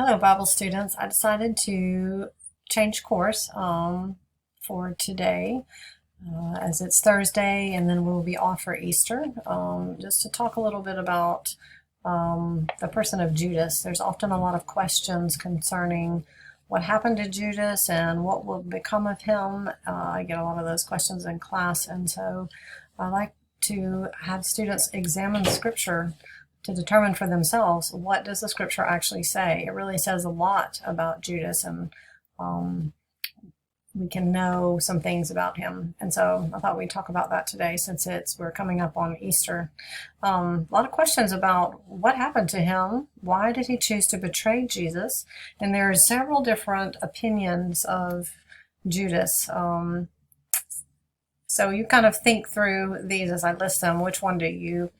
Hello, Bible students. I decided to change course for today as it's Thursday and then we'll be off for Easter, just to talk a little bit about the person of Judas. There's often a lot of questions concerning what happened to Judas and what will become of him. I get a lot of those questions in class, and so I like to have students examine Scripture to determine for themselves, what does the Scripture actually say. It really says a lot about Judas, and we can know some things about him. And so I thought we'd talk about that today, since we're coming up on Easter. A lot of questions about what happened to him. Why did he choose to betray Jesus? And there are several different opinions of Judas. So you kind of think through these as I list them. Which one do you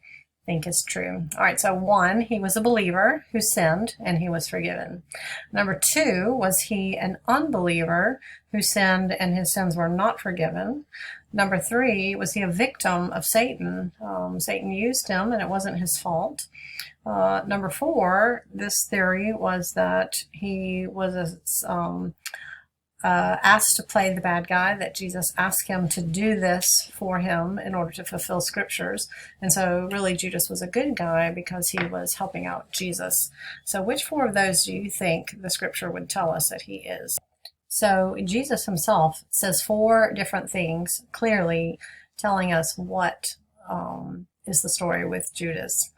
think is true? All right, so 1, he was a believer who sinned and he was forgiven. Number 2, was he an unbeliever who sinned and his sins were not forgiven? Number 3, was he a victim of Satan? Satan used him and it wasn't his fault. Number 4, this theory was that he was asked to play the bad guy, that Jesus asked him to do this for him in order to fulfill scriptures. And so really Judas was a good guy because he was helping out Jesus. So which 4 of those do you think the scripture would tell us that he is? So Jesus himself says 4 different things, clearly telling us what is the story with Judas.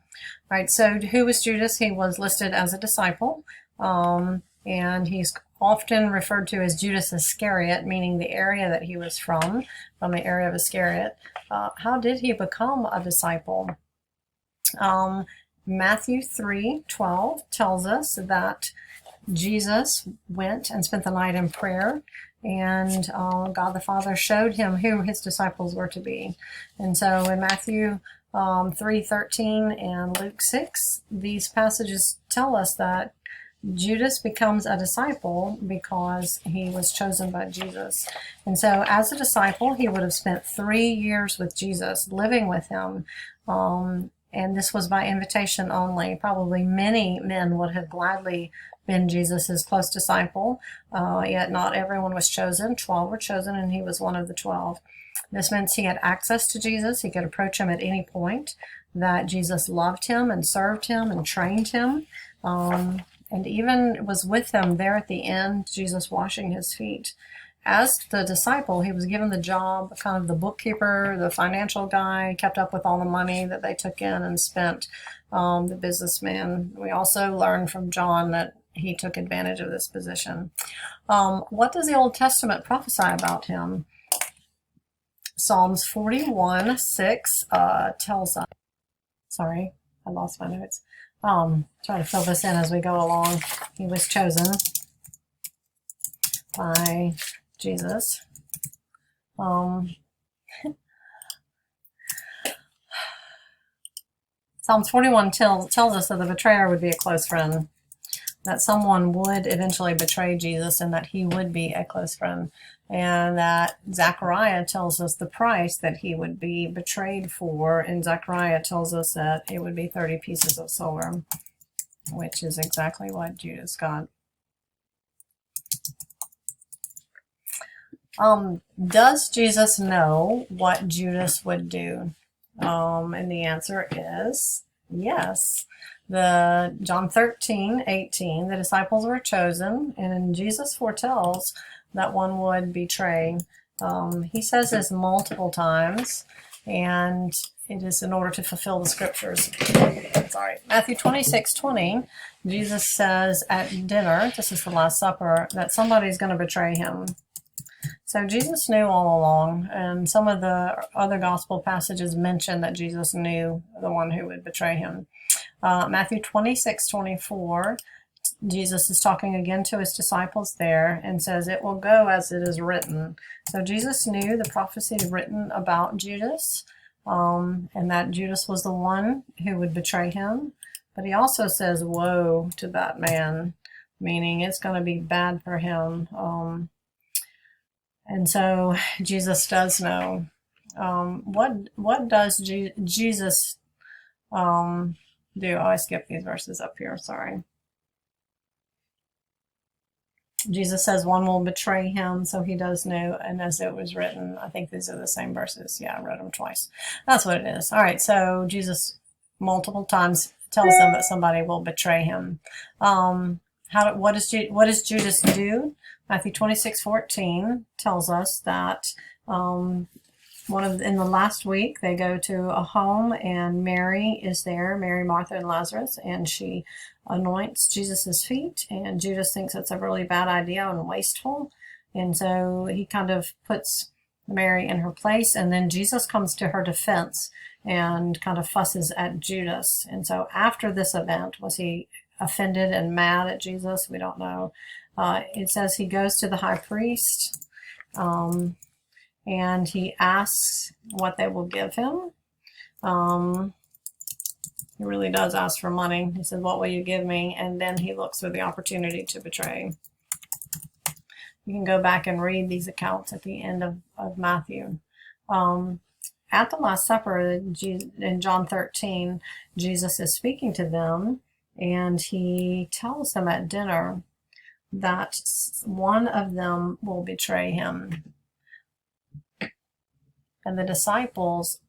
All right, so who was Judas? He was listed as a disciple, and he's often referred to as Judas Iscariot, meaning the area that he was from the area of Iscariot. How did he become a disciple? Matthew 3:12 tells us that Jesus went and spent the night in prayer, and God the Father showed him who his disciples were to be. And so in Matthew 3:13 and Luke 6, these passages tell us that Judas becomes a disciple because he was chosen by Jesus. And so as a disciple, he would have spent 3 years with Jesus, living with him. And this was by invitation only. Probably many men would have gladly been Jesus's close disciple, yet not everyone was chosen. 12 were chosen, and he was one of the 12. This meant he had access to Jesus. He could approach him at any point, that Jesus loved him and served him and trained him. And even was with them there at the end, Jesus washing his feet. As the disciple, he was given the job, kind of the bookkeeper, the financial guy, kept up with all the money that they took in and spent, the businessman. We also learn from John that he took advantage of this position. What does the Old Testament prophesy about him? Psalms 41:6 tells us, sorry, I lost my notes. Try to fill this in as we go along. He was chosen by Jesus. Psalms 41 tells us that the betrayer would be a close friend, that someone would eventually betray Jesus and that he would be a close friend, and that Zechariah tells us the price that he would be betrayed for, and Zechariah tells us that it would be 30 pieces of silver, which is exactly what Judas got. Does Jesus know what Judas would do? And the answer is yes. John 13:18, the disciples were chosen, and Jesus foretells that one would betray. He says this multiple times, and it is in order to fulfill the scriptures. Sorry. Matthew 26:20, Jesus says at dinner, this is the Last Supper, that somebody's going to betray him. So Jesus knew all along, and some of the other gospel passages mention that Jesus knew the one who would betray him. Matthew 26:24, Jesus is talking again to his disciples there and says, "It will go as it is written." So Jesus knew the prophecy written about Judas, and that Judas was the one who would betray him. But he also says, "Woe to that man," meaning it's going to be bad for him. And so Jesus does know. What does Jesus do? Oh, I skipped these verses up here. Sorry. Jesus says one will betray him, so he does know, and as it was written, I think these are the same verses. Yeah, I read them twice. That's what it is. All right, so Jesus multiple times tells them that somebody will betray him. What does Judas do? Matthew 26:14 tells us that in the last week they go to a home and Mary is there, Mary, Martha, and Lazarus, and she anoints Jesus's feet, and Judas thinks it's a really bad idea and wasteful, and so he kind of puts Mary in her place, and then Jesus comes to her defense and kind of fusses at Judas. And so after this event, was he offended and mad at Jesus? We don't know. It says he goes to the high priest, and he asks what they will give him. He really does ask for money. He says, "What will you give me?" And then he looks for the opportunity to betray. You can go back and read these accounts at the end of Matthew. At the Last Supper in John 13, Jesus is speaking to them, and he tells them at dinner that one of them will betray him. And the disciples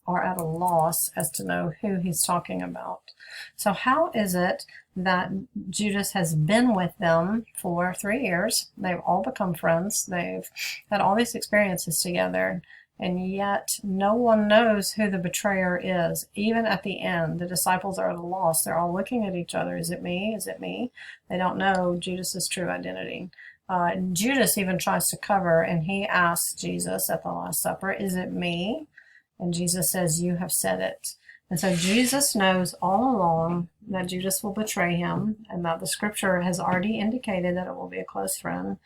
are at a loss as to know who he's talking about. So how is it that Judas has been with them for 3 years? They've all become friends. They've had all these experiences together, and yet no one knows who the betrayer is. Even at the end, the disciples are at a loss. They're all looking at each other. Is it me? Is it me? They don't know Judas's true identity. Judas even tries to cover, and he asks Jesus at the Last Supper, "Is it me?" And Jesus says, "You have said it." And so Jesus knows all along that Judas will betray him, and that the scripture has already indicated that it will be a close friend.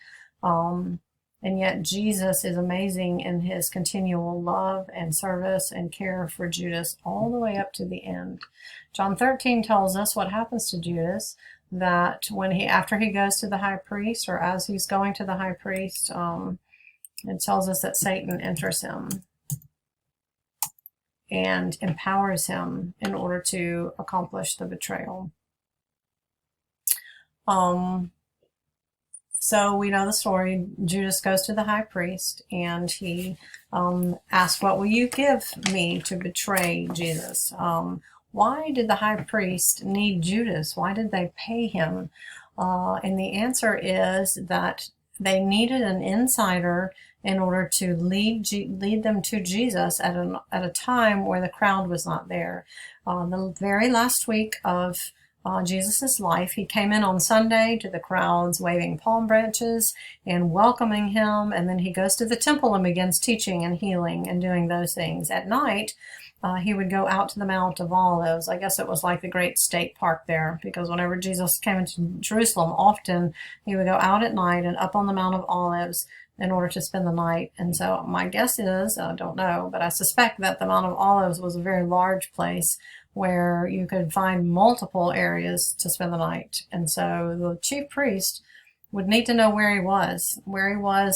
And yet Jesus is amazing in his continual love and service and care for Judas all the way up to the end. John 13 tells us what happens to Judas, that after he goes to the high priest, or as he's going to the high priest, it tells us that Satan enters him and empowers him in order to accomplish the betrayal. So we know the story. Judas goes to the high priest, and he asks, "What will you give me to betray Jesus?" Why did the high priest need Judas? Why did they pay him? And the answer is that they needed an insider in order to lead them to Jesus at a time where the crowd was not there. The very last week of Jesus' life, he came in on Sunday to the crowds waving palm branches and welcoming him, and then he goes to the temple and begins teaching and healing and doing those things. At night, he would go out to the Mount of Olives. I guess it was like the great state park there, because whenever Jesus came into Jerusalem, often he would go out at night and up on the Mount of Olives in order to spend the night. And so my guess is, I don't know, but I suspect that the Mount of Olives was a very large place where you could find multiple areas to spend the night. And so the chief priest would need to know where he was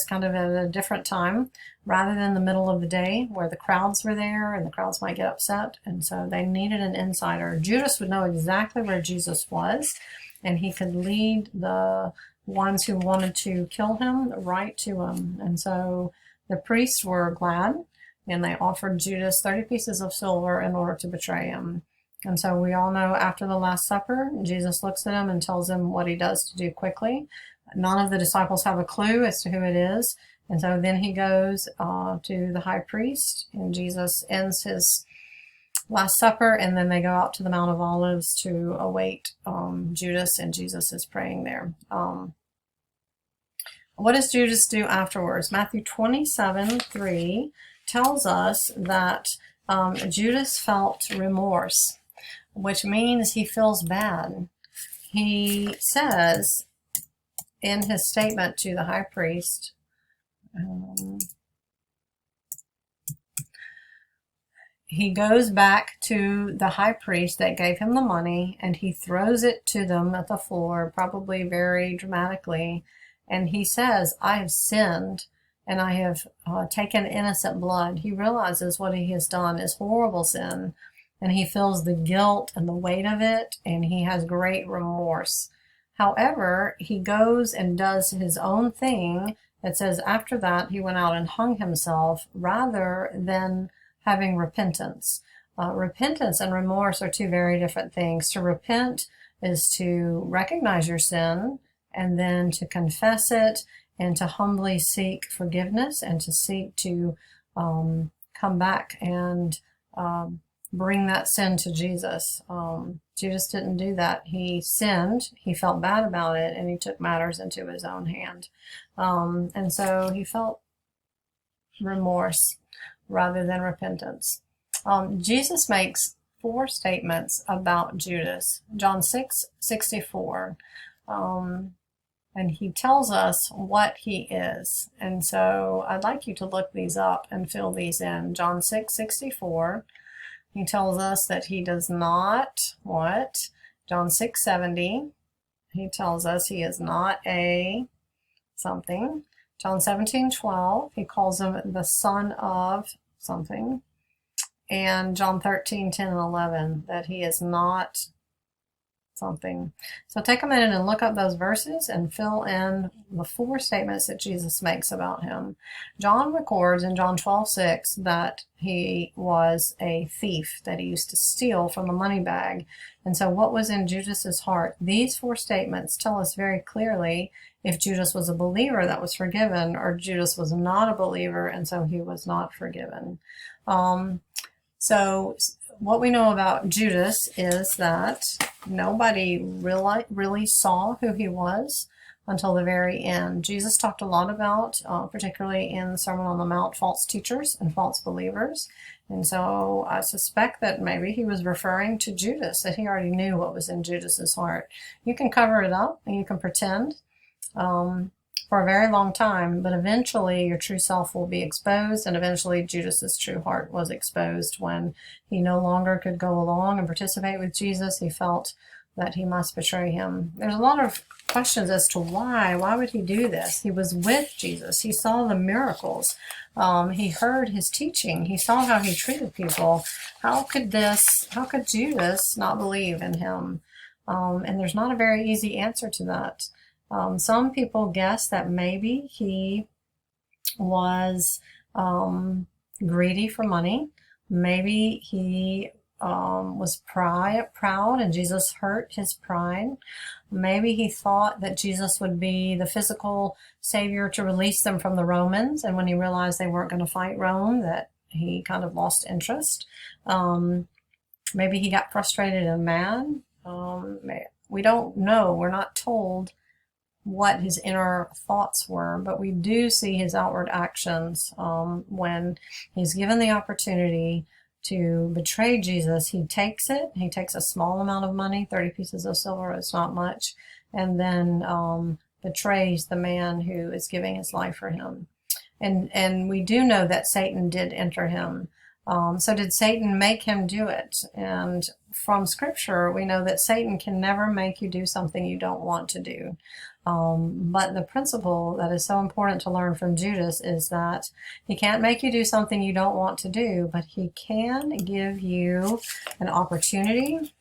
kind of at a different time, rather than the middle of the day where the crowds were there and the crowds might get upset. And so they needed an insider. Judas would know exactly where Jesus was, and he could lead the ones who wanted to kill him right to him. And so the priests were glad, and they offered Judas 30 pieces of silver in order to betray him. And so we all know after the Last Supper, Jesus looks at him and tells him what he does to do quickly. None of the disciples have a clue as to who it is. And so then he goes to the high priest, and Jesus ends his Last Supper, and then they go out to the Mount of Olives to await Judas, and Jesus is praying there. What does Judas do afterwards? Matthew 27:3 tells us that Judas felt remorse, which means he feels bad. He says in his statement to the high priest, he goes back to the high priest that gave him the money, and he throws it to them at the floor, probably very dramatically. And he says, "I have sinned, and I have taken innocent blood." He realizes what he has done is horrible sin, and he feels the guilt and the weight of it, and he has great remorse. However, he goes and does his own thing. It says after that he went out and hung himself rather than having repentance. Repentance and remorse are two very different things. To repent is to recognize your sin and then to confess it and to humbly seek forgiveness and to seek to come back and bring that sin to Jesus. Judas didn't do that. He sinned, he felt bad about it, and he took matters into his own hand. And so he felt remorse rather than repentance. Jesus makes 4 statements about Judas. John 6:64. And he tells us what he is. And so I'd like you to look these up and fill these in. John 6:64. He tells us that he does not what? John 6:70. He tells us he is not a something. John 17:12. He calls him the son of something. And John 13:10 and 11, that he is not something. So take a minute and look up those verses and fill in the 4 statements that Jesus makes about him. John records in John 12:6 that he was a thief, that he used to steal from the money bag. And so what was in Judas's heart? These 4 statements tell us very clearly if Judas was a believer that was forgiven, or Judas was not a believer and so he was not forgiven. So what we know about Judas is that nobody really saw who he was until the very end. Jesus talked a lot about, particularly in the Sermon on the Mount, false teachers and false believers. And so I suspect that maybe he was referring to Judas, that he already knew what was in Judas's heart. You can cover it up and you can pretend for a very long time, but eventually your true self will be exposed, and eventually Judas's true heart was exposed when he no longer could go along and participate with Jesus. He felt that he must betray him. There's a lot of questions as to why. Why would he do this? He was with Jesus. He saw the miracles. He heard his teaching. He saw how he treated people. How could Judas not believe in him? And there's not a very easy answer to that. Some people guess that maybe he was greedy for money. Maybe he was proud and Jesus hurt his pride. Maybe he thought that Jesus would be the physical savior to release them from the Romans, and when he realized they weren't going to fight Rome, that he kind of lost interest. Maybe he got frustrated and mad. We don't know. We're not told what his inner thoughts were, but we do see his outward actions. When he's given the opportunity to betray Jesus, he takes it. He takes a small amount of money, 30 pieces of silver, it's not much, and then betrays the man who is giving his life for him. And we do know that Satan did enter him. So did Satan make him do it? And from Scripture, we know that Satan can never make you do something you don't want to do. But the principle that is so important to learn from Judas is that he can't make you do something you don't want to do, but he can give you an opportunity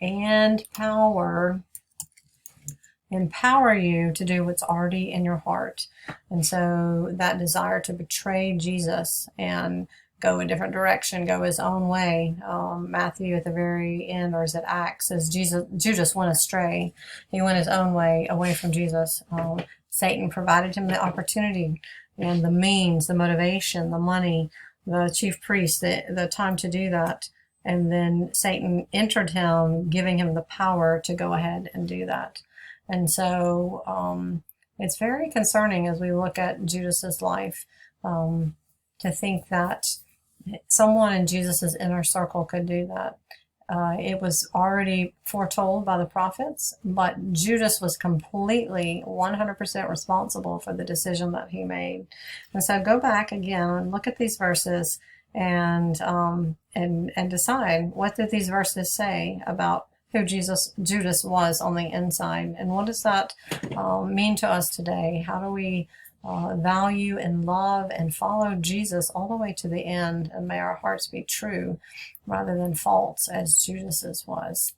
and empower you to do what's already in your heart. And so that desire to betray Jesus and go a different direction, go his own way. Matthew at the very end, or is it Acts, says Judas went astray. He went his own way, away from Jesus. Satan provided him the opportunity and the means, the motivation, the money, the chief priest, the time to do that. And then Satan entered him, giving him the power to go ahead and do that. And so it's very concerning as we look at Judas's life, to think that someone in Jesus's inner circle could do that. It was already foretold by the prophets, but Judas was completely 100% responsible for the decision that he made. And so go back again and look at these verses and decide, what did these verses say about who Judas was on the inside, and what does that mean to us today? How do we value and love and follow Jesus all the way to the end, and may our hearts be true rather than false as Judas's was.